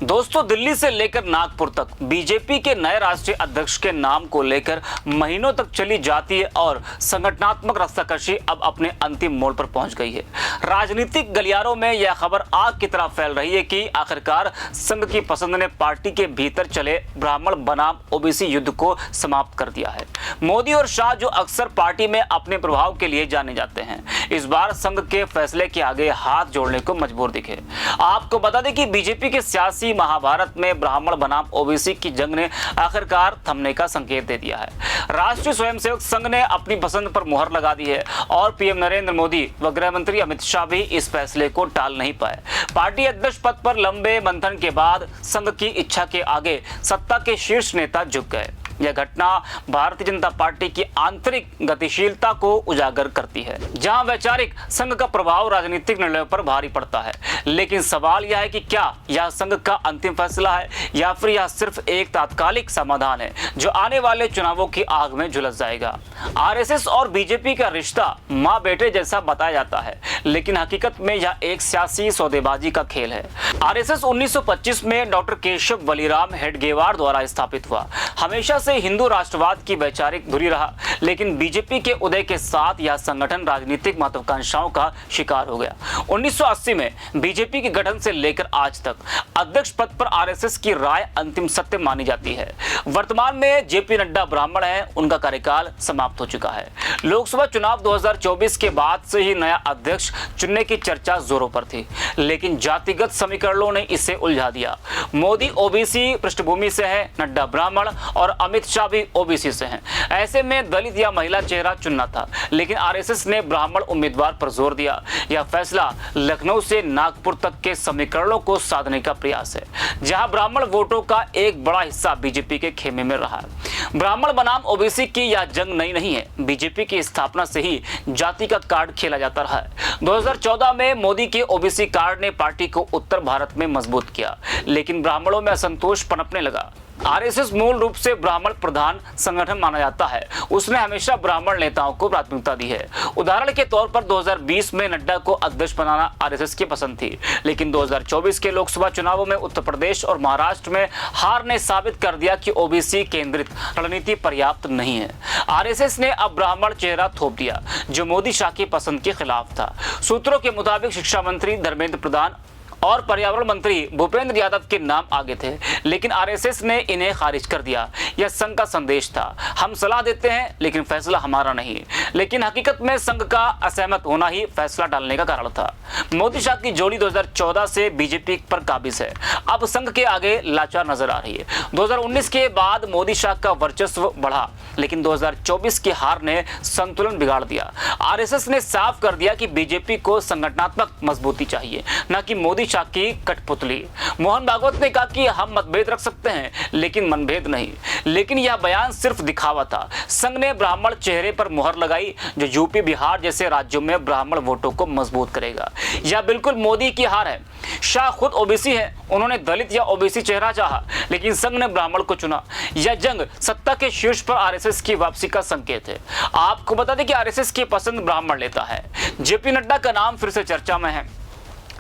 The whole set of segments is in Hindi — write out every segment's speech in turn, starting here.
दोस्तों, दिल्ली से लेकर नागपुर तक बीजेपी के नए राष्ट्रीय अध्यक्ष के नाम को लेकर महीनों तक चली जातीय और संगठनात्मक रस्साकशी अब अपने अंतिम मोड़ पर पहुंच गई है। राजनीतिक गलियारों में यह खबर आग की तरह फैल रही है कि आखिरकार संघ की पसंद ने पार्टी के भीतर चले ब्राह्मण बनाम ओबीसी युद्ध को समाप्त कर दिया है। मोदी और शाह, जो अक्सर पार्टी में अपने प्रभाव के लिए जाने जाते हैं, इस बार संघ के फैसले के आगे हाथ जोड़ने को मजबूर दिखे। आपको बता दें कि बीजेपी के सियासी महाभारत में ब्राह्मण बनाम ओबीसी की जंग ने आखिरकार थमने का संकेत दे दिया है। राष्ट्रीय स्वयंसेवक संघ ने अपनी पसंद पर मुहर लगा दी है और पीएम नरेंद्र मोदी व गृह मंत्री अमित शाह भी इस फैसले को टाल नहीं पाए। पार्टी अध्यक्ष पद पर लंबे मंथन के बाद संघ की इच्छा के आगे सत्ता के शीर्ष नेता झुक गए। यह घटना भारतीय जनता पार्टी की आंतरिक गतिशीलता को उजागर करती है, जहां वैचारिक संघ का प्रभाव राजनीतिक निर्णयों पर भारी पड़ता है। लेकिन सवाल यह है कि क्या यह संघ का अंतिम फैसला है या फिर यह सिर्फ एक तात्कालिक समाधान है जो आने वाले चुनावों की आग में झुलस जाएगा। आरएसएस और बीजेपी का रिश्ता माँ बेटे जैसा बताया जाता है, लेकिन हकीकत में यह एक सियासी सौदेबाजी का खेल है। आरएसएस 1925 में डॉक्टर केशव वलीराम हेडगेवार द्वारा स्थापित हुआ। हमेशा से हिंदू राष्ट्रवाद की वैचारिक धुरी रहा, लेकिन बीजेपी के उदय के साथ यह संगठन राजनीतिक महत्वाकांक्षाओं का शिकार हो गया। 1980 में बीजेपी के गठन से लेकर आज तक अध्यक्ष पद पर आरएसएस की राय अंतिम सत्य मानी जाती है। वर्तमान में जेपी नड्डा ब्राह्मण हैं, उनका कार्यकाल समाप्त हो चुका है। लोकसभा चुनाव 2024 के बाद से ही नया अध्यक्ष चुनने की चर्चा जोरों पर थी, लेकिन जातिगत समीकरणों ने इसे उलझा दिया। मोदी ओबीसी पृष्ठभूमि से है, नड्डा ब्राह्मण और अमित शाह भी ओबीसी से हैं। ऐसे में दलित या महिला चेहरा चुनना था, लेकिन आरएसएस ने ब्राह्मण उम्मीदवार पर जोर दिया। यह फैसला लखनऊ से नागपुर तक के समीकरणों को साधने का प्रयास है, जहां ब्राह्मण वोटों का एक बड़ा हिस्सा बीजेपी के खेमे में रहा है। ब्राह्मण बनाम ओबीसी की यह जंग नई नहीं है। बीजेपी की स्थापना से ही जाति का कार्ड खेला जाता रहा है। 2014 में मोदी के ओबीसी कार्ड ने पार्टी को उत्तर भारत में मजबूत किया, लेकिन ब्राह्मणों में असंतोष पनपने लगा। आरएसएस मूल रूप से ब्राह्मण प्रधान संगठन माना जाता है। उसने हमेशा ब्राह्मण नेताओं को प्राथमिकता दी है। उदाहरण के तौर पर 2020 में नड्डा को अध्यक्ष बनाना आरएसएस की पसंद थी, लेकिन 2024 के लोकसभा चुनावों में उत्तर प्रदेश और महाराष्ट्र में हार ने साबित कर दिया कि ओबीसी केंद्रित रणनीति पर्याप्त नहीं है। आरएसएस ने अब ब्राह्मण चेहरा थोप दिया, जो मोदी शाह की पसंद के खिलाफ था। सूत्रों के मुताबिक शिक्षा मंत्री धर्मेंद्र प्रधान और पर्यावरण मंत्री भूपेंद्र यादव के नाम आगे थे, लेकिन आरएसएस ने इन्हें खारिज कर दिया। यह संघ का संदेश था, हम सलाह देते हैं लेकिन फैसला हमारा नहीं। लेकिन हकीकत में संघ का असहमत होना ही फैसला डालने का कारण था। मोदी शाह की जोड़ी 2014 से बीजेपी पर काबिज है, अब संघ के आगे लाचार नजर आ रही है। 2019 के बाद मोदी शाह का वर्चस्व बढ़ा, लेकिन 2024 की हार ने संतुलन बिगाड़ दिया। आरएसएस ने साफ कर दिया कि बीजेपी को संगठनात्मक मजबूती चाहिए, न कि मोदी शाह की कठपुतली। मोहन भागवत ने कहा कि हम मतभेद रख सकते हैं लेकिन मनभेद नहीं, लेकिन यह बयान सिर्फ दिखावा था। संघ ने ब्राह्मण चेहरे पर मुहर लगाई, जो यूपी बिहार जैसे राज्यों में ब्राह्मण वोटों को मजबूत करेगा। यह बिल्कुल मोदी की हार है। शाह खुद ओबीसी है, उन्होंने दलित या ओबीसी चेहरा चाहा, लेकिन संघ ने ब्राह्मण को चुना। यह जंग सत्ता के शीर्ष पर आरएसएस की वापसी का संकेत है। आपको बता दें कि आरएसएस की पसंद ब्राह्मण लेता है। जेपी नड्डा का नाम फिर से चर्चा में है,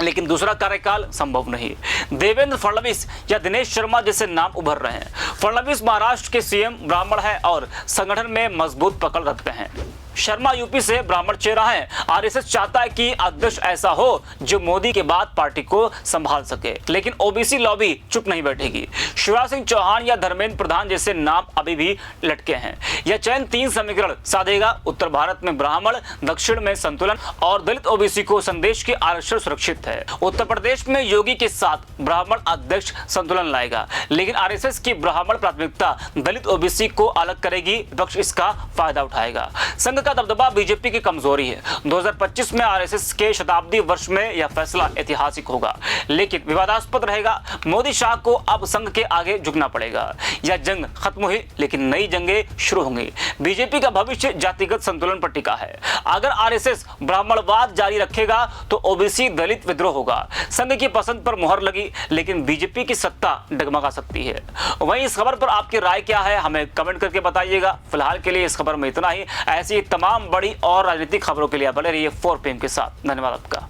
लेकिन दूसरा कार्यकाल संभव नहीं। देवेंद्र फडणवीस या दिनेश शर्मा जैसे नाम उभर रहे हैं। फडणवीस महाराष्ट्र के सीएम ब्राह्मण है और संगठन में मजबूत पकड़ रखते हैं। शर्मा यूपी से ब्राह्मण चेहरा है। आरएसएस चाहता है कि अध्यक्ष ऐसा हो जो मोदी के बाद पार्टी को संभाल सके, लेकिन ओबीसी लॉबी चुप नहीं बैठेगी। शिवराज सिंह चौहान या धर्मेंद्र प्रधान जैसे नाम अभी भी लटके हैं। यह चयन 3 समीकरण साधेगा: उत्तर भारत में ब्राह्मण, दक्षिण में संतुलन और दलित ओबीसी को संदेश के आरक्षण सुरक्षित है। उत्तर प्रदेश में योगी के साथ ब्राह्मण अध्यक्ष संतुलन लाएगा, लेकिन आरएसएस की ब्राह्मण प्राथमिकता दलित ओबीसी को अलग करेगी। विपक्ष इसका फायदा उठाएगा। संघ का दबदबा बीजेपी की कमजोरी है। 2025 में आरएसएस के शताब्दी वर्ष में यह फैसला ऐतिहासिक होगा, लेकिन विवादास्पद रहेगा। मोदी शाह को अब संघ के आगे झुकना पड़ेगा। यह जंग खत्म हुई, लेकिन नई जंगें शुरू होंगी। बीजेपी का भविष्य जातिगत संतुलन पर टिका है। अगर आरएसएस ब्राह्मणवाद जारी रखेगा तो ओबीसी दलित विद्रोह होगा। संघ की पसंद पर मुहर लगी, लेकिन बीजेपी की सत्ता डगमगा सकती है। वहीं इस खबर पर आपकी राय क्या है, हमें कमेंट करके बताइएगा। फिलहाल के लिए इस खबर में इतना ही। ऐसी तमाम बड़ी और राजनीतिक खबरों के लिए बने रहिए 4PM के साथ। धन्यवाद आपका।